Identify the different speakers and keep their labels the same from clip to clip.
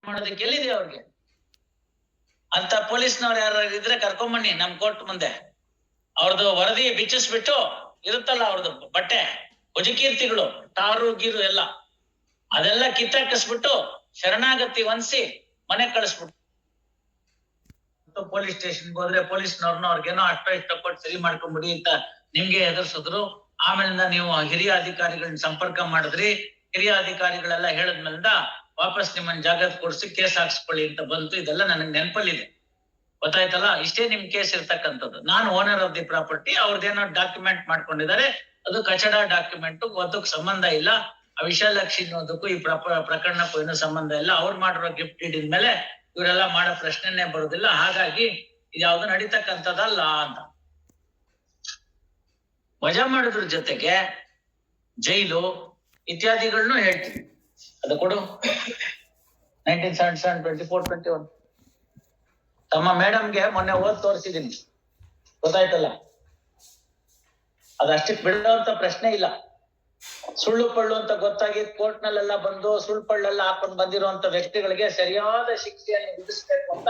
Speaker 1: ಮಾಡೋದಕ್ಕೆ ಎಲ್ಲಿದೆ ಅವ್ರಿಗೆ ಅಂತ ಪೊಲೀಸ್ನವ್ರು ಯಾರು ಇದ್ರೆ ಕರ್ಕೊಂಬನ್ನಿ ನಮ್ ಕೋರ್ಟ್ ಮುಂದೆ. ಅವ್ರದ್ದು ವರದಿ ಬಿಚ್ಚಿಸ್ಬಿಟ್ಟು ಇರುತ್ತಲ್ಲ ಅವ್ರದ್ದು ಬಟ್ಟೆ ಭುಜಕೀರ್ತಿಗಳು ಟಾರು ಗೀರು ಎಲ್ಲ ಅದೆಲ್ಲ ಕಿತ್ತಾಕಿಸ್ಬಿಟ್ಟು ಶರಣಾಗತಿ ಹೊಂದಿಸಿ ಮನೆ ಕಳಿಸ್ಬಿಟ್ಟು ಪೊಲೀಸ್ ಸ್ಟೇಷನ್ಗೆ ಹೋದ್ರೆ ಪೊಲೀಸ್ನವ್ರನ್ನ ಅವ್ರಿಗೇನೋ ಅಷ್ಟ ಇಷ್ಟ ಕೊಟ್ಟು ಸರಿ ಮಾಡ್ಕೊಂಡ್ಬಿಡಿ ಅಂತ ನಿಮ್ಗೆ ಎದುರಿಸಿದ್ರು. ಆಮೇಲಿಂದ ನೀವು ಹಿರಿಯ ಅಧಿಕಾರಿಗಳನ್ನ ಸಂಪರ್ಕ ಮಾಡಿದ್ರಿ. ಹಿರಿಯ ಅಧಿಕಾರಿಗಳೆಲ್ಲ ಹೇಳದ್ಮೇಲಿಂದ ವಾಪಸ್ ನಿಮ್ಮನ್ನ ಜಾಗೃತಿ ಕೊಡ್ಸಿ ಕೇಸ್ ಹಾಕ್ಸ್ಕೊಳ್ಳಿ ಅಂತ ಬಂತು. ಇದೆಲ್ಲ ನನಗ್ ನೆನಪಲ್ಲಿದೆ, ಗೊತ್ತಾಯ್ತಲ್ಲ. ಇಷ್ಟೇ ನಿಮ್ ಕೇಸ್ ಇರ್ತಕ್ಕಂಥದ್ದು. ನಾನು ಓನರ್ ಆಫ್ ದಿ ಪ್ರಾಪರ್ಟಿ, ಅವ್ರದ್ದೇನೋ ಡಾಕ್ಯುಮೆಂಟ್ ಮಾಡ್ಕೊಂಡಿದ್ದಾರೆ, ಅದು ಕಚಡ ಡಾಕ್ಯುಮೆಂಟ್, ಅದಕ್ಕೆ ಸಂಬಂಧ ಇಲ್ಲ. ಆ ವಿಶಾಲಕ್ಷಿ ಅನ್ನೋದಕ್ಕೂ ಈ ಪ್ರಕರಣಕ್ಕೂ ಏನೋ ಸಂಬಂಧ ಇಲ್ಲ. ಅವ್ರು ಮಾಡಿರೋ ಗಿಫ್ಟ್ ಡೀಡ್ ಮೇಲೆ ಇವರೆಲ್ಲ ಮಾಡೋ ಪ್ರಶ್ನೆನೇ ಬರುದಿಲ್ಲ. ಹಾಗಾಗಿ ಇದ್ಯಾವ್ದು ನಡೀತಕ್ಕಂಥದ್ದಲ್ಲ ಅಂತ ವಜಾ ಮಾಡೋದ್ರ ಜೊತೆಗೆ ಜೈಲು ಇತ್ಯಾದಿಗಳನ್ನು ಹೇಳ್ತೀವಿ. ಅದು ಕೊಡು 1977, 24, 21 ತಮ್ಮ ಮೇಡಮ್ಗೆ ಮೊನ್ನೆ ಓದ್ ತೋರಿಸಿದೀನಿ, ಗೊತ್ತಾಯ್ತಲ್ಲ. ಅದಷ್ಟಕ್ಕೆ ಬಿಡೋಂತ ಪ್ರಶ್ನೆ ಇಲ್ಲ. ಸುಳ್ಳು ಪಳ್ಳು ಅಂತ ಗೊತ್ತಾಗಿ ಕೋರ್ಟ್ ನಲ್ಲೆಲ್ಲ ಬಂದು ಸುಳ್ಳು ಪಳ್ಳೆಲ್ಲ ಹಾಕೊಂಡು ಬಂದಿರುವಂತ ವ್ಯಕ್ತಿಗಳಿಗೆ ಸರಿಯಾದ ಶಿಕ್ಷೆಯನ್ನು ವಿಧಿಸಬೇಕು ಅಂತ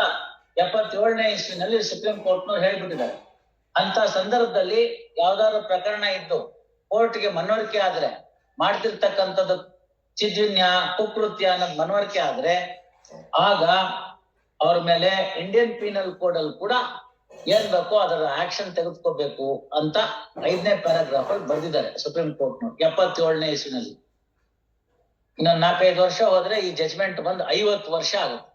Speaker 1: 77ನೇ ಇಸ್ವಿನಲ್ಲಿ ಸುಪ್ರೀಂ ಕೋರ್ಟ್ನವ್ರು ಹೇಳ್ಬಿಟ್ಟಿದ್ದಾರೆ. ಅಂತ ಸಂದರ್ಭದಲ್ಲಿ ಯಾವ್ದಾದ್ರು ಪ್ರಕರಣ ಇದ್ದು ಕೋರ್ಟ್ಗೆ ಮನವರಿಕೆ ಆದ್ರೆ, ಮಾಡ್ತಿರ್ತಕ್ಕಂಥದ್ದು ಚಿದ್ವಿನ್ಯ ಕುಕೃತ್ಯ ಅನ್ನೋದು ಮನವರಿಕೆ ಆದ್ರೆ, ಆಗ ಅವ್ರ ಮೇಲೆ ಇಂಡಿಯನ್ ಪೀನಲ್ ಕೋಡ್ ಅಲ್ಲಿ ಕೂಡ ಏನ್ ಬೇಕೋ ಅದರ ಆಕ್ಷನ್ ತೆಗೆದುಕೋಬೇಕು ಅಂತ 5ನೇ ಪ್ಯಾರಾಗ್ರಾಫ್ ಅಲ್ಲಿ ಬರ್ದಿದ್ದಾರೆ ಸುಪ್ರೀಂ ಕೋರ್ಟ್ನವ್ರು 77ನೇ ಇಸ್ವಿನಲ್ಲಿ. ಇನ್ನೊಂದ್ 4-5 ವರ್ಷ ಹೋದ್ರೆ ಈ ಜಜ್ಮೆಂಟ್ ಬಂದು 50 ವರ್ಷ ಆಗುತ್ತೆ.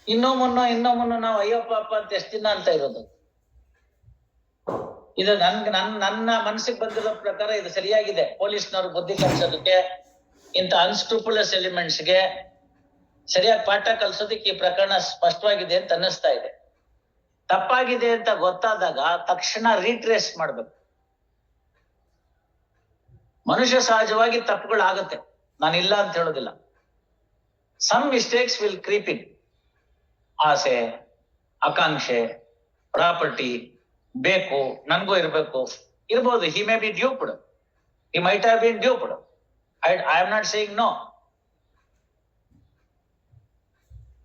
Speaker 1: ಇನ್ನೂ ಮುನ್ನ ನಾವು ಅಯ್ಯೋ ಪಾಪ ಅಂತ ಎಷ್ಟ್ ದಿನ ಅಂತ ಇರೋದು. ಇದು ನನ್ನ ಮನಸ್ಸಿಗೆ ಬಂದಿರೋ ಪ್ರಕಾರ ಇದು ಸರಿಯಾಗಿದೆ. ಪೊಲೀಸ್ನವ್ರು ಬುದ್ಧಿ ಕಲಿಸೋದಕ್ಕೆ, ಇಂಥ ಅನ್ಸ್ಕ್ರೂಪುಲಸ್ ಎಲಿಮೆಂಟ್ಸ್ಗೆ ಸರಿಯಾಗಿ ಪಾಠ ಕಲಿಸೋದಕ್ಕೆ ಈ ಪ್ರಕರಣ ಸ್ಪಷ್ಟವಾಗಿದೆ ಅಂತ ಅನ್ನಿಸ್ತಾ ಇದೆ. ತಪ್ಪಾಗಿದೆ ಅಂತ ಗೊತ್ತಾದಾಗ ತಕ್ಷಣ ರೀಟ್ರೇಸ್ ಮಾಡ್ಬೇಕು. ಮನುಷ್ಯ ಸಹಜವಾಗಿ ತಪ್ಪುಗಳಾಗತ್ತೆ, ನಾನು ಇಲ್ಲ ಅಂತ ಹೇಳೋದಿಲ್ಲ. Some mistakes will creep in. ಆಸೆ, ಆಕಾಂಕ್ಷೆ, ಪ್ರಾಪರ್ಟಿ ಬೇಕು, ನನ್ಗೂ ಇರ್ಬೋದು. He may be duped, he might have been duped. I am not saying no.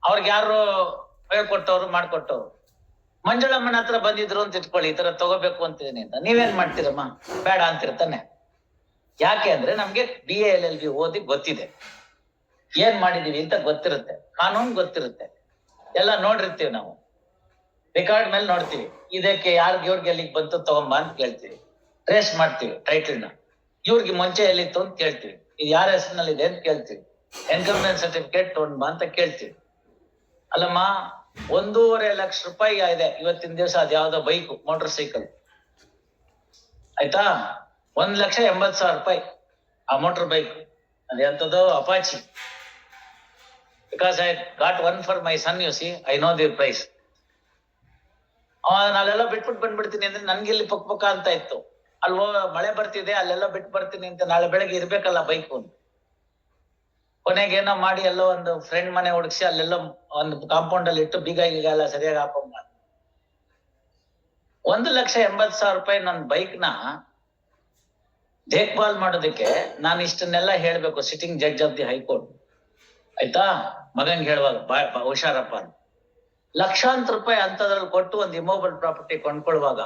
Speaker 1: ಅವ್ರಿಗೆ ಯಾರು ಹೇಳ್ಕೊಟ್ಟವ್ರು ಮಾಡ್ಕೊಟ್ಟವ್ರು ಮಂಜುಳಮ್ಮನ ಹತ್ರ ಬಂದಿದ್ರು ಅಂತ ಇಟ್ಕೊಳ್ಳಿ, ಈ ತರ ತಗೋಬೇಕು ಅಂತಿದೀನಿ ಅಂತ. ನೀವೇನ್ ಮಾಡ್ತೀರಮ್ಮ? ಬೇಡ ಅಂತಿರ್ತಾನೆ. ಯಾಕೆ ಅಂದ್ರೆ ನಮ್ಗೆ BA LLB ಓದಿ ಗೊತ್ತಿದೆ, ಏನ್ ಮಾಡಿದೀವಿ ಅಂತ ಗೊತ್ತಿರುತ್ತೆ, ಕಾನೂನು ಗೊತ್ತಿರುತ್ತೆ, ಎಲ್ಲ ನೋಡಿರ್ತೀವಿ ನಾವು. ರೆಕಾರ್ಡ್ ಮೇಲೆ ನೋಡ್ತೀವಿ, ಇದಕ್ಕೆ ಇವ್ರಿಗೆ ಎಲ್ಲಿಗೆ ಬಂತು ತಗೊಂಬ ಅಂತ ಕೇಳ್ತೀವಿ, ಟ್ರೇಸ್ ಮಾಡ್ತೀವಿ ಟೈಟಲ್ನ. ಇವ್ರಿಗೆ ಮುಂಚೆ ಎಲ್ಲಿತ್ತು ಅಂತ ಕೇಳ್ತೀವಿ, ಇದು ಯಾರ ಹೆಸರಿನಲ್ಲಿ ಇದೆ ಅಂತ ಕೇಳ್ತೀವಿ, ಎನ್ಕಂಬೆನ್ಸ್ ಸರ್ಟಿಫಿಕೇಟ್ ತಗೊಂಡ್ಬಾ ಅಂತ ಕೇಳ್ತೀವಿ. ಅಲ್ಲಮ್ಮ, 1.5 ಲಕ್ಷ ರೂಪಾಯಿ ಇದೆ ಇವತ್ತಿನ ದಿವಸ. ಅದ್ ಯಾವ್ದೋ ಬೈಕ್, ಮೋಟರ್ ಸೈಕಲ್, ಆಯ್ತಾ? 1,80,000 ರೂಪಾಯಿ ಆ ಮೋಟರ್ ಬೈಕ್. ಅದ್ ಎಂತದೋ Apache. Because I got one for my son, you see, I know the price. ನಾಳೆಲ್ಲ ಬಿಟ್ಬಿಟ್ಟು ಬಂದ್ಬಿಡ್ತೀನಿ ಅಂದ್ರೆ ನನ್ಗೆಲ್ಲಿ ಪಕ್ಕ ಅಂತ ಇತ್ತು. ಅಲ್ಲಿ ಮಳೆ ಬರ್ತಿದೆ, ಅಲ್ಲೆಲ್ಲ ಬಿಟ್ಟು ಬರ್ತೀನಿ ಅಂತ ನಾಳೆ ಬೆಳಗ್ಗೆ ಇರ್ಬೇಕಲ್ಲ ಬೈಕ್. ಕೊನೆಗೇನೋ ಮಾಡಿ ಎಲ್ಲೋ ಒಂದು ಫ್ರೆಂಡ್ ಮನೆ ಹುಡುಕ್ಸಿ ಅಲ್ಲೆಲ್ಲ ಒಂದು ಕಾಂಪೌಂಡ್ ಅಲ್ಲಿ ಇಟ್ಟು ಬೀಗ ಎಲ್ಲ ಸರಿಯಾಗಿ ಹಾಕೊಂಡ್ 1,80,000 ರೂಪಾಯಿ ನನ್ನ ಬೈಕ್ ನ ದೇಖ್ಭಾಲ್ ಮಾಡೋದಕ್ಕೆ ನಾನು ಇಷ್ಟನ್ನೆಲ್ಲ ಹೇಳ್ಬೇಕು sitting judge of the high court, ಆಯ್ತಾ? ಮಗಂಗೆ ಹೇಳುವಾಗ ಹುಷಾರಪ್ಪ ಅಂತ. ಲಕ್ಷಾಂತರ ರೂಪಾಯಿ ಅಂತದ್ರಲ್ಲಿ ಕೊಟ್ಟು ಒಂದು ಇಮೋಬಲ್ ಪ್ರಾಪರ್ಟಿ ಕೊಂಡ್ಕೊಳ್ಳುವಾಗ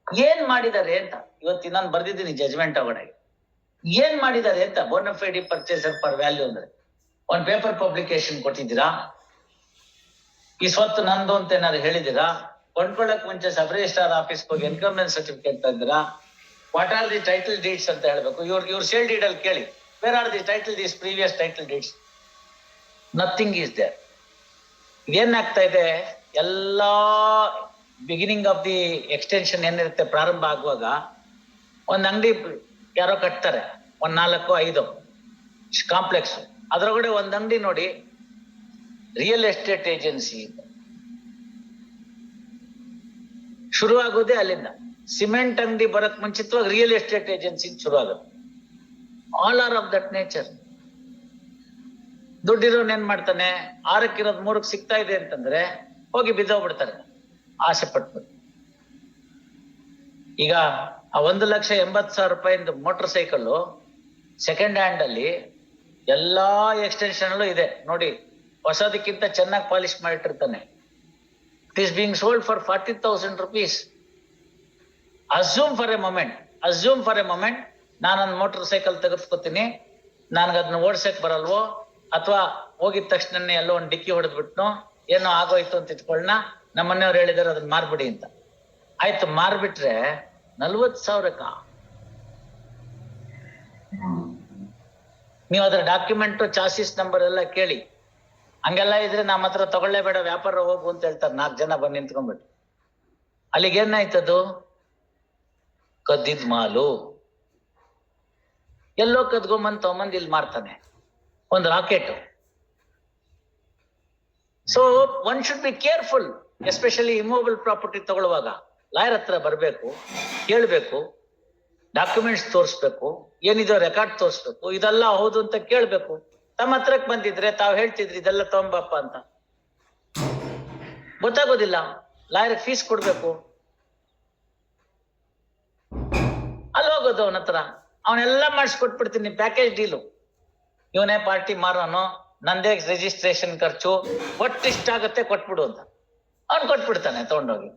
Speaker 1: ಏನ್ ಮಾಡಿದ್ದಾರೆ ಅಂತ ಇವತ್ತು ನಾನು ಬರ್ದಿದ್ದೀನಿ ಜಜ್ಮೆಂಟ್ ಒಳಗಡೆ. ಏನ್ ಮಾಡಿದ್ದಾರೆ ಅಂತ ಬೋನಫೈಡಿ ಪರ್ಚೇಸರ್ ಪರ್ ವ್ಯಾಲ್ಯೂ ಅಂದ್ರೆ ಒಂದ್ ಪೇಪರ್ ಪಬ್ಲಿಕೇಶನ್ ಕೊಟ್ಟಿದ್ದೀರಾ? ಈ ಸ್ವತ್ತು ನಂದು ಅಂತ ಏನಾದ್ರು ಹೇಳಿದ್ದೀರಾ? ಕೊಂಡ್ಕೊಳ್ಳಕ್ ಮುಂಚೆ ಸಬ್ ರಿಜಿಸ್ಟ್ರಾರ್ ಆಫೀಸ್ಗೆ ಹೋಗಿ ಎನ್ಕಂಬೆನ್ಸ್ ಸರ್ಟಿಫಿಕೇಟ್ ತಂದಿರಾ? What are the title deeds ಅಂತ ಹೇಳ್ಬೇಕು. ಇವ್ರ ಸೇಲ್ ಡೀಡ್ ಅಲ್ಲಿ ಕೇಳಿ, where are the title deeds, previous title deeds? Nothing is there. ಇದೇನಾಗ್ತಾ ಇದೆ, ಎಲ್ಲಾ ಬಿಗಿನಿಂಗ್ ಆಫ್ ದಿ ಎಕ್ಸ್ಟೆನ್ಷನ್ ಏನಿರುತ್ತೆ, ಪ್ರಾರಂಭ ಆಗುವಾಗ ಒಂದ್ ಅಂಗಡಿ ಯಾರೋ ಕಟ್ತಾರೆ, 4-5 ಕಾಂಪ್ಲೆಕ್ಸ್. ಅದ್ರೊಳಗಡೆ ಒಂದ್ ಅಂಗಡಿ ನೋಡಿ, ರಿಯಲ್ ಎಸ್ಟೇಟ್ ಏಜೆನ್ಸಿ ಶುರು ಆಗೋದೇ ಅಲ್ಲಿಂದ. ಸಿಮೆಂಟ್ ಅಂಗಡಿ ಬರಕ್ ಮುಂಚಿತವಾಗಿ ರಿಯಲ್ ಎಸ್ಟೇಟ್ ಏಜೆನ್ಸಿ ಶುರು ಆಗುತ್ತೆ. All are of that nature. ದುಡ್ಡಿರೋನ್ ಏನ್ ಮಾಡ್ತಾನೆ, 6ಕ್ಕಿರೋದು 3ಕ್ಕೆ ಸಿಗ್ತಾ ಇದೆ ಅಂತಂದ್ರೆ ಹೋಗಿ ಬಿದ್ದೋಗ್ಬಿಡ್ತಾರೆ ಆಸೆ ಪಟ್ಬಿಟ್ಟು. ಈಗ ಆ 1,80,000 ರೂಪಾಯಿಂದ ಮೋಟರ್ ಸೈಕಲ್ ಸೆಕೆಂಡ್ ಹ್ಯಾಂಡ್ ಅಲ್ಲಿ ಎಲ್ಲಾ ಎಕ್ಸ್ಟೆನ್ಷನ್ ಅಲ್ಲೂ ಇದೆ ನೋಡಿ. ಹೊಸದಕ್ಕಿಂತ ಚೆನ್ನಾಗಿ ಪಾಲಿಶ್ ಮಾಡಿಟ್ಟಿರ್ತಾನೆ. It is being sold for 40,000 rupees. Assume for a moment ನಾನೊಂದು ಮೋಟರ್ ಸೈಕಲ್ ತೆಗೆದುಕೊತೀನಿ, ನನ್ಗೆ ಅದನ್ನ ಓಡ್ಸಕ್ ಬರಲ್ವೋ, ಅಥವಾ ಹೋಗಿದ ತಕ್ಷಣ ಎಲ್ಲೋ ಒಂದು ಡಿಕ್ಕಿ ಹೊಡೆದ್ಬಿಟ್ನೋ, ಏನೋ ಆಗೋಯ್ತು ಅಂತ ಇಟ್ಕೊಳ್ಳೋಣ, ನಮ್ಮ ಮನೆಯವ್ರು ಹೇಳಿದಾರೆ ಅದನ್ನ ಮಾರ್ಬಿಡಿ ಅಂತ. ಆಯ್ತು, ಮಾರ್ಬಿಟ್ರೆ 40,000ಕ್ಕ ನೀವು ಅದ್ರ ಡಾಕ್ಯುಮೆಂಟ್, ಚಾಸಿಸ್ ನಂಬರ್ ಎಲ್ಲ ಕೇಳಿ. ಹಂಗೆಲ್ಲ ಇದ್ರೆ ನಮ್ಮ ಹತ್ರ ತಗೊಳ್ಳೇಬೇಡ, ವ್ಯಾಪಾರ ಹೋಗು ಅಂತ ಹೇಳ್ತಾರೆ. 4 ಜನ ಬಂದು ನಿಂತ್ಕೊಂಡ್ಬಿಟ್ಟು ಅಲ್ಲಿಗೆ ಏನಾಯ್ತದು? ಕದ್ದಿದ್ ಮಾಲು. ಎಲ್ಲೋ ಕದ್ಕೊಂಬಂದ್ ತಗೊಂಬಂದ್ ಇಲ್ಲಿ ಮಾರ್ತಾನೆ, ಒಂದು rocket. So one should be careful, especially immovable property ತಗೊಳ್ಳುವಾಗ. ಲಾಯರ್ ಹತ್ರ ಬರ್ಬೇಕು, ಕೇಳ್ಬೇಕು, ಡಾಕ್ಯುಮೆಂಟ್ಸ್ ತೋರಿಸ್ಬೇಕು, ಏನಿದೋ ರೆಕಾರ್ಡ್ ತೋರಿಸ್ಬೇಕು, ಇದೆಲ್ಲ ಹೌದು ಅಂತ ಕೇಳ್ಬೇಕು. ತಮ್ಮ ಹತ್ರಕ್ ಬಂದಿದ್ರೆ ತಾವ್ ಹೇಳ್ತಿದ್ರಿ ಇದೆಲ್ಲ ತಗೊಂಬಪ್ಪ ಅಂತ, ಗೊತ್ತಾಗೋದಿಲ್ಲ. ಲಾಯರ್ ಫೀಸ್ ಕೊಡ್ಬೇಕು, ಅಲ್ಲಿ ಹೋಗೋದು ಅವನ ಹತ್ರ, ಅವನೆಲ್ಲ ಮಾಡಿಸ್ಕೊಟ್ಬಿಡ್ತೀನಿ, ಪ್ಯಾಕೇಜ್ ಡೀಲು. ಇವನೇ ಪಾರ್ಟಿ ಮಾರೋನು, ನಂದೇ ರಿಜಿಸ್ಟ್ರೇಷನ್ ಖರ್ಚು, ಒಟ್ಟಿಷ್ಟಾಗತ್ತೆ ಕೊಟ್ಬಿಡು ಅಂತ ಅವ್ನು ಕೊಟ್ಬಿಡ್ತಾನೆ ತಗೊಂಡೋಗಿ.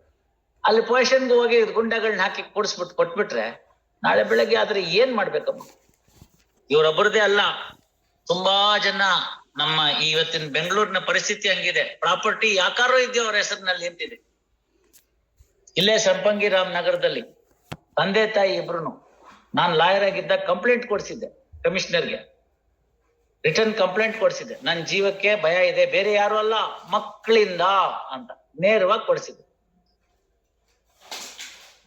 Speaker 1: ಅಲ್ಲಿ ಪೊಸಿಷನ್ಗೆ ಹೋಗಿ ಗುಂಡಗಳನ್ನ ಹಾಕಿ ಕೂಡಿಸ್ಬಿಟ್ಟು ಕೊಟ್ಬಿಟ್ರೆ ನಾಳೆ ಬೆಳಗ್ಗೆ ಆದ್ರೆ ಏನ್ ಮಾಡ್ಬೇಕಮ್ಮ? ಇವ್ರೊಬ್ಬರದೇ ಅಲ್ಲ, ತುಂಬಾ ಜನ ನಮ್ಮ ಇವತ್ತಿನ ಬೆಂಗಳೂರಿನ ಪರಿಸ್ಥಿತಿ ಹಂಗಿದೆ. ಪ್ರಾಪರ್ಟಿ ಯಾಕಾರೋ ಇದೆಯೋ ಅವ್ರ ಹೆಸರಿನಲ್ಲಿ ನಿಂತಿದೆ. ಇಲ್ಲೇ ಸಂಪಂಗಿರಾಮ್ ನಗರದಲ್ಲಿ ತಂದೆ ತಾಯಿ ಇಬ್ರು, ನಾನ್ ಲಾಯರ್ ಆಗಿದ್ದಾಗ ಕಂಪ್ಲೇಂಟ್ ಕೊಡ್ಸಿದ್ದೆ ಕಮಿಷನರ್ಗೆ, ರಿಟರ್ನ್ ಕಂಪ್ಲೇಂಟ್ ಕೊಡ್ಸಿದ್ದೆ. ನನ್ನ ಜೀವಕ್ಕೆ ಭಯ ಇದೆ, ಬೇರೆ ಯಾರು ಅಲ್ಲ, ಮಕ್ಕಳಿಂದ ಅಂತ ನೇರವಾಗಿ ಕೊಡ್ಸಿದ್ದೆ.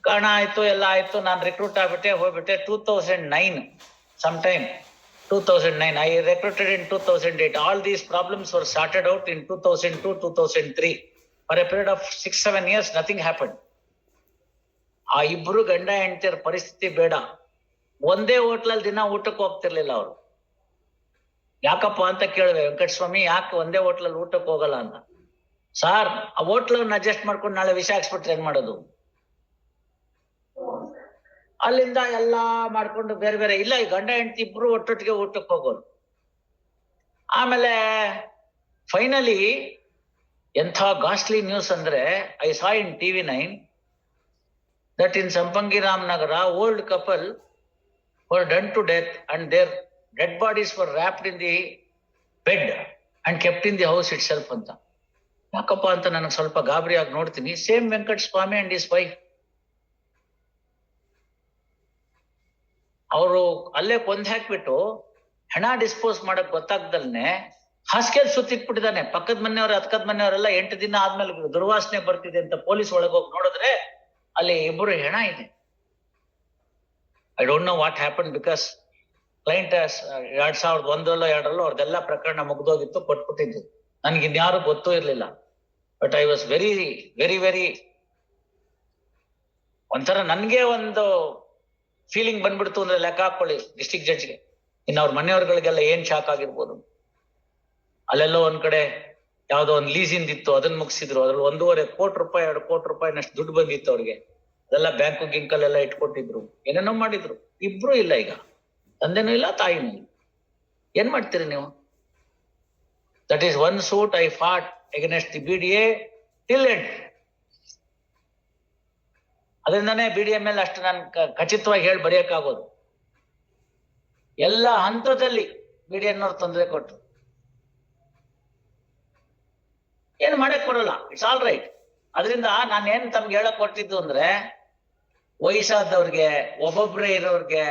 Speaker 1: ಕಾರಣ ಆಯ್ತು, ಎಲ್ಲ ಆಯ್ತು, ನಾನು ರಿಕ್ರೂಟ್ ಆಗ್ಬಿಟ್ಟೆ, ಹೋಗ್ಬಿಟ್ಟೆ. 2009 sometime 2009 I recruited in 2008. All these problems were sorted out in 2002 2003. For a period of 6-7 years nothing happened. ಆ ಇಬ್ರು ಗಂಡ ಹೆಂಡತಿಯರ ಪರಿಸ್ಥಿತಿ ಬೇಡ. ಒಂದೇ ಹೋಟ್ಲಲ್ಲಿ ದಿನ ಊಟಕ್ಕೆ ಹೋಗ್ತಿರ್ಲಿಲ್ಲ ಅವರು. ಯಾಕಪ್ಪ ಅಂತ ಕೇಳಿದೆ, ವೆಂಕಟಸ್ವಾಮಿ ಯಾಕೆ ಒಂದೇ ಹೋಟ್ಲಲ್ಲಿ ಊಟಕ್ಕೆ ಹೋಗಲ್ಲ ಅಂತ. ಸಾರ್, ಆ ಹೋಟ್ಲನ್ನ ಅಡ್ಜಸ್ಟ್ ಮಾಡ್ಕೊಂಡು ನಾಳೆ ವಿಷ ಹಾಕ್ಸ್ಬಿಟ್ರೆ ಏನ್ ಮಾಡೋದು? ಅಲ್ಲಿಂದ ಎಲ್ಲಾ ಮಾಡ್ಕೊಂಡು ಬೇರೆ ಬೇರೆ ಇಲ್ಲ, ಈ ಗಂಡ ಹೆಂಡತಿ ಇಬ್ರು ಒಟ್ಟೊಟ್ಟಿಗೆ ಊಟಕ್ಕೆ ಹೋಗೋರು. ಆಮೇಲೆ ಫೈನಲಿ ಎಂಥ ಗಾಸ್ಟ್ಲಿ ನ್ಯೂಸ್ ಅಂದ್ರೆ, I saw in TV9 that in Sampangiram Nagara old couple were done to death and their dead bodies were wrapped in the bed and kept in the house itself ಅಂತ. ಯಾಕಪ್ಪ ಅಂತ ನನಗೆ ಸ್ವಲ್ಪ ಗಾಬರಿ ಆಗಿ ನೋಡ್ತೀನಿ. Same Venkataswamy and his wife, ಅವರು ಅಲ್ಲೇ ಕೊಂದ್ ಹಾಕ್ಬಿಟ್ಟು ಹೆಣ ಡಿಸ್ಪೋಸ್ ಮಾಡಕ್ ಗೊತ್ತಾಗ್ದಲ್ನೆ ಹಾಸಿಗೆ ಸುತ್ತಿಟ್ಬಿಟ್ಟಿದ್ದಾನೆ. ಪಕ್ಕದ ಮನೆಯವ್ರು ಹತ್ಕದ ಮನೆಯವರೆಲ್ಲ 8 ದಿನ ಆದ್ಮೇಲೆ ದುರ್ವಾಸನೆ ಬರ್ತಿದೆ ಅಂತ ಪೊಲೀಸ್ ಒಳಗೋಗಿ ನೋಡಿದ್ರೆ ಅಲ್ಲಿ ಇಬ್ಬರು ಹೆಣ ಇದೆ. I don't know what happen, because client 2001 ಅವ್ರದೆಲ್ಲ ಪ್ರಕರಣ ಮುಗ್ದೋಗಿತ್ತು, ಕೊಟ್ಬಿಟ್ಟಿದ್ದು. ನನ್ಗೆ ಇನ್ಯಾರು ಗೊತ್ತೂ ಇರ್ಲಿಲ್ಲ. But I was very very very ಒಂಥರ ನನ್ಗೆ ಒಂದು ಫೀಲಿಂಗ್ ಬಂದ್ಬಿಡ್ತು ಅಂದ್ರೆ ಲೆಕ್ಕ ಹಾಕೊಳ್ಳಿ ಡಿಸ್ಟ್ರಿಕ್ಟ್ ಜಡ್ಜ್ಗೆ. ಇನ್ನು ಅವ್ರ ಮನೆಯವ್ರಗಳಿಗೆಲ್ಲ ಏನ್ ಶಾಕ್ ಆಗಿರ್ಬೋದು. ಅಲ್ಲೆಲ್ಲೋ ಒಂದ್ ಕಡೆ ಯಾವ್ದೋ ಒಂದ್ ಲೀಸಿಂದ ಇತ್ತು, ಅದನ್ನ ಮುಗಿಸಿದ್ರು. ಅದ್ರಲ್ಲಿ 1.5 ಕೋಟಿ ರೂಪಾಯಿ 2 ಕೋಟಿ ರೂಪಾಯಿನಷ್ಟು ದುಡ್ಡು ಬಂದಿತ್ತು ಅವ್ರಿಗೆ. ಅದೆಲ್ಲ ಬ್ಯಾಂಕು ಗಿಂಕಲ್ಲೆಲ್ಲ ಇಟ್ಕೊಟ್ಟಿದ್ರು, ಏನೇನೋ ಮಾಡಿದ್ರು. ಇಬ್ರು ಇಲ್ಲ ಈಗ, ತಂದೆನೂ ಇಲ್ಲ ತಾಯಿನೂ ಇಲ್ಲ. ಏನ್ ಮಾಡ್ತೀರಿ ನೀವು? That is one suit I fought against the BDA till end. ಅದರಿಂದಾನೇ BDA ಮೇಲೆ ಅಷ್ಟು ನಾನು ಖಚಿತವಾಗಿ ಹೇಳಿ ಬರೆಯಕ್ಕಾಗೋದು. ಎಲ್ಲ ಹಂತದಲ್ಲಿ BDA ತೊಂದರೆ ಕೊಟ್ಟು ಏನು ಮಾಡಕ್ ಬರಲ್ಲ. It's all right. ಅದರಿಂದ ನಾನೇನ್ ತಮ್ಗೆ ಹೇಳಕ್ ಕೊಟ್ಟಿದ್ದು ಅಂದ್ರೆ, ವಯಸ್ಸಾದವ್ರಿಗೆ, ಒಬ್ಬೊಬ್ರೆ ಇರೋರ್ಗೆ,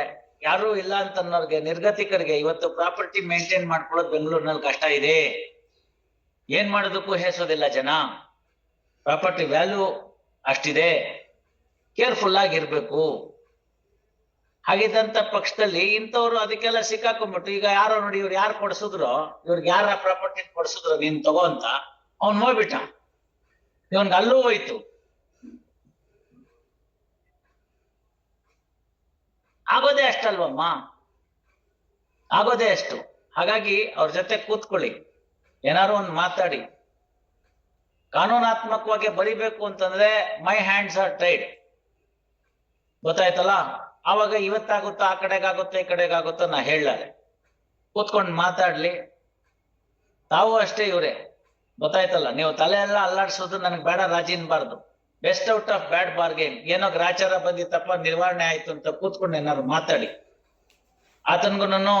Speaker 1: ಯಾರು ಇಲ್ಲ ಅಂತ ಅನ್ನೋರ್ಗೆ, ನಿರ್ಗತಿಕರಿಗೆ ಇವತ್ತು ಪ್ರಾಪರ್ಟಿ ಮೇಂಟೈನ್ ಮಾಡ್ಕೊಳ್ಳೋದು ಬೆಂಗಳೂರಿನಲ್ಲಿ ಕಷ್ಟ ಇದೆ. ಏನ್ ಮಾಡೋದಕ್ಕೂ ಹೇಸೋದಿಲ್ಲ ಜನ. ಪ್ರಾಪರ್ಟಿ ವ್ಯಾಲ್ಯೂ ಅಷ್ಟಿದೆ, ಕೇರ್ಫುಲ್ ಆಗಿರ್ಬೇಕು. ಹಾಗಿದ್ದಂತ ಪಕ್ಷದಲ್ಲಿ ಇಂಥವ್ರು ಅದಕ್ಕೆಲ್ಲ ಸಿಕ್ಕಾಕೊಂಡ್ಬಿಟ್ಟು, ಈಗ ಯಾರೋ ನೋಡಿ ಇವ್ರು ಯಾರು ಕೊಡ್ಸಿದ್ರು, ಇವ್ರಿಗೆ ಯಾರ ಪ್ರಾಪರ್ಟಿ ಕೊಡ್ಸಿದ್ರು ನೀನ್ ತಗೋ ಅಂತ, ಅವ್ನ್ ಹೋಗ್ಬಿಟ್ಟ. ಇವನ್ಗೆ ಅಲ್ಲೂ ಹೋಯ್ತು. ಆಗೋದೇ ಅಷ್ಟಲ್ವಮ್ಮ, ಆಗೋದೇ ಅಷ್ಟು. ಹಾಗಾಗಿ ಅವ್ರ ಜೊತೆ ಕೂತ್ಕೊಳ್ಳಿ, ಏನಾರು ಒಂದ್ ಮಾತಾಡಿ. ಕಾನೂನಾತ್ಮಕವಾಗಿ ಬರಿಬೇಕು ಅಂತಂದ್ರೆ ಮೈ ಹ್ಯಾಂಡ್ಸ್ ಆರ್ ಟೈಡ್, ಗೊತ್ತಾಯ್ತಲ್ಲ? ಆವಾಗ ಇವತ್ತಾಗುತ್ತೋ, ಆ ಕಡೆಗಾಗುತ್ತೋ, ಈ ಕಡೆಗಾಗುತ್ತೋ ನಾ ಹೇಳಲಾರೆ. ಕೂತ್ಕೊಂಡು ಮಾತಾಡ್ಲಿ. ತಾವು ಅಷ್ಟೇ ಇವ್ರೆ, ಗೊತ್ತಾಯ್ತಲ್ಲ, ನೀವು ತಲೆ ಎಲ್ಲ ಅಲ್ಲಾಡ್ಸೋದು ನನಗೆ ಬೇಡ, ರಾಜಿ ಅನ್ಬಾರ್ದು. Best out of bad bargain. ಏನೋ ಗ್ರಾಚಾರ ಬಂದಿತ್ತಪ್ಪ, ನಿರ್ವಹಣೆ ಆಯ್ತು ಅಂತ ಕೂತ್ಕೊಂಡು ಏನಾದ್ರು ಮಾತಾಡಿ. ಆತನ್ಗುನು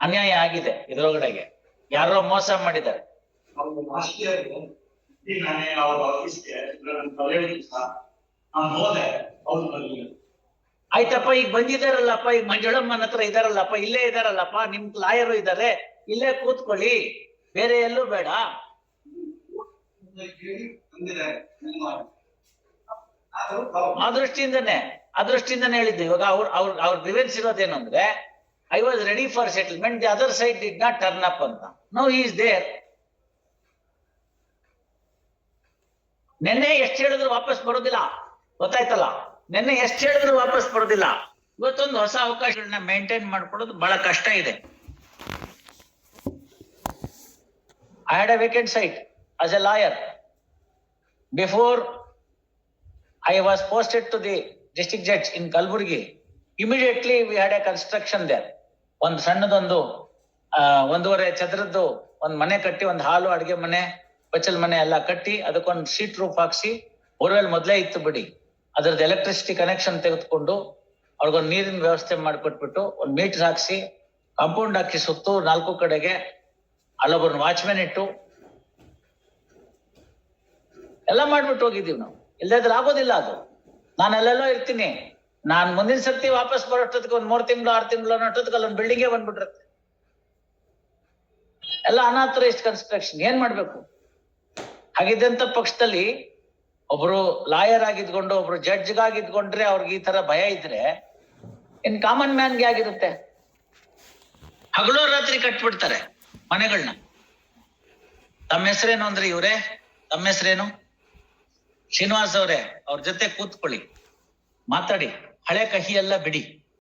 Speaker 1: ಅನ್ಯಾಯ ಆಗಿದೆ ಇದ್ರೊಳಗಡೆಗೆ, ಯಾರೋ ಮೋಸ ಮಾಡಿದ್ದಾರೆ. ಆಯ್ತಪ್ಪ, ಈಗ ಬಂದಿದಾರಲ್ಲಪ್ಪ, ಈಗ ಮಂಜುಳಮ್ಮನ ಹತ್ರ ಇದಾರಲ್ಲಪ್ಪ, ಇಲ್ಲೇ ಇದಾರಲ್ಲಪ್ಪ, ನಿಮ್ ಲಾಯರು ಇದಾರೆ, ಇಲ್ಲೇ ಕೂತ್ಕೊಳ್ಳಿ, ಬೇರೆ ಎಲ್ಲೂ ಬೇಡ. ಆ ದೃಷ್ಟಿಯಿಂದನೇ ಹೇಳಿದ್ದು. ಇವಾಗ ಅವ್ರ ಗ್ರೀವೆನ್ಸ್ ಇರೋದೇನು ಅಂದ್ರೆ, I was ready for settlement, the other side did not turn up ಅಂತ. No he is there. ನೆನ್ನೆ ಎಷ್ಟು ಹೇಳಿದ್ರು ವಾಪಸ್ ಬರೋದಿಲ್ಲ, ಗೊತ್ತಾಯ್ತಲ್ಲ. ನೆನ್ನೆ ಎಷ್ಟು ಹೇಳಿದ್ರು ವಾಪಸ್ ಬರೋದಿಲ್ಲ. ಇವತ್ತೊಂದು ಹೊಸ ಅವಕಾಶಗಳನ್ನ ಮೇಂಟೈನ್ ಮಾಡ್ಕೊಳ್ಳೋದು ಬಹಳ ಕಷ್ಟ ಇದೆ. I had a vacant site as a lawyer. Before I was posted to the district judge in Kalburgi, immediately we had a construction there. ಒಂದು ಸಣ್ಣದೊಂದು 1.5 ಚದರದ್ದು ಒಂದು ಮನೆ ಕಟ್ಟಿ, ಒಂದು ಹಾಲು, ಅಡಿಗೆ ಮನೆ, ಬಚ್ಚಲ್ ಮನೆ ಎಲ್ಲ ಕಟ್ಟಿ, ಅದಕ್ಕೊಂದು ಶೀಟ್ ರೂಫ್ ಹಾಕ್ಸಿ, ಬೋರ್ವೆಲ್ ಮೊದಲೇ ಇತ್ತು ಬಿಡಿ, ಅದ್ರದ್ದು ಎಲೆಕ್ಟ್ರಿಸಿಟಿ ಕನೆಕ್ಷನ್ ತೆಗೆದುಕೊಂಡು ಅವ್ರಿಗೊಂದು ನೀರಿನ ವ್ಯವಸ್ಥೆ ಮಾಡಿಕೊಟ್ಬಿಟ್ಟು, ಒಂದು ಮೀಟರ್ ಹಾಕ್ಸಿ, ಕಾಂಪೌಂಡ್ ಹಾಕಿ ಸುತ್ತು 4 ಕಡೆಗೆ, ಅಲ್ಲೊಬ್ಬರನ್ನ ವಾಚ್ಮೆನ್ ಇಟ್ಟು ಎಲ್ಲ ಮಾಡ್ಬಿಟ್ಟು ಹೋಗಿದ್ದೀವಿ ನಾವು. ಇಲ್ಲದ್ರೆ ಆಗೋದಿಲ್ಲ ಅದು. ನಾನು ಅಲ್ಲೆಲ್ಲೋ ಇರ್ತೀನಿ, ನಾನ್ ಮುಂದಿನ ಸರ್ತಿ ವಾಪಸ್ ಬರೋಷ್ಟೊತ್ತಿಗೆ 1 3 ತಿಂಗಳು 6 ತಿಂಗಳು ಅನ್ನೋಷ್ಟೊತ್ತಿಗೆ ಅಲ್ಲೊಂದು ಬಿಲ್ಡಿಂಗೇ ಬಂದ್ಬಿಟ್ಟಿರುತ್ತೆ. ಎಲ್ಲ ಅನಾಥರೈಸ್ಡ್ ಕನ್ಸ್ಟ್ರಕ್ಷನ್. ಏನ್ ಮಾಡ್ಬೇಕು? ಹಾಗಿದ್ದಂತ ಪಕ್ಷದಲ್ಲಿ ಒಬ್ರು ಲಾಯರ್ ಆಗಿದ್ಕೊಂಡು ಒಬ್ರು ಜಡ್ಜ್ಗಾಗಿದ್ಕೊಂಡ್ರೆ ಅವ್ರಿಗೆ ಈ ತರ ಭಯ ಇದ್ರೆ, ಇನ್ ಕಾಮನ್ ಮ್ಯಾನ್ಗೆ ಆಗಿರುತ್ತೆ? ಹಗಲೋ ರಾತ್ರಿ ಕಟ್ಬಿಡ್ತಾರೆ ಮನೆಗಳನ್ನ. ತಮ್ಮ ಹೆಸರೇನು ಅಂದ್ರೆ ಇವ್ರೆ, ತಮ್ಮ ಹೆಸರೇನು? ಶ್ರೀನಿವಾಸ್ ಅವ್ರೆ, ಅವ್ರ ಜೊತೆ ಕೂತ್ಕೊಳ್ಳಿ, ಮಾತಾಡಿ, ಹಳೆ ಕಹಿ ಎಲ್ಲ ಬಿಡಿ.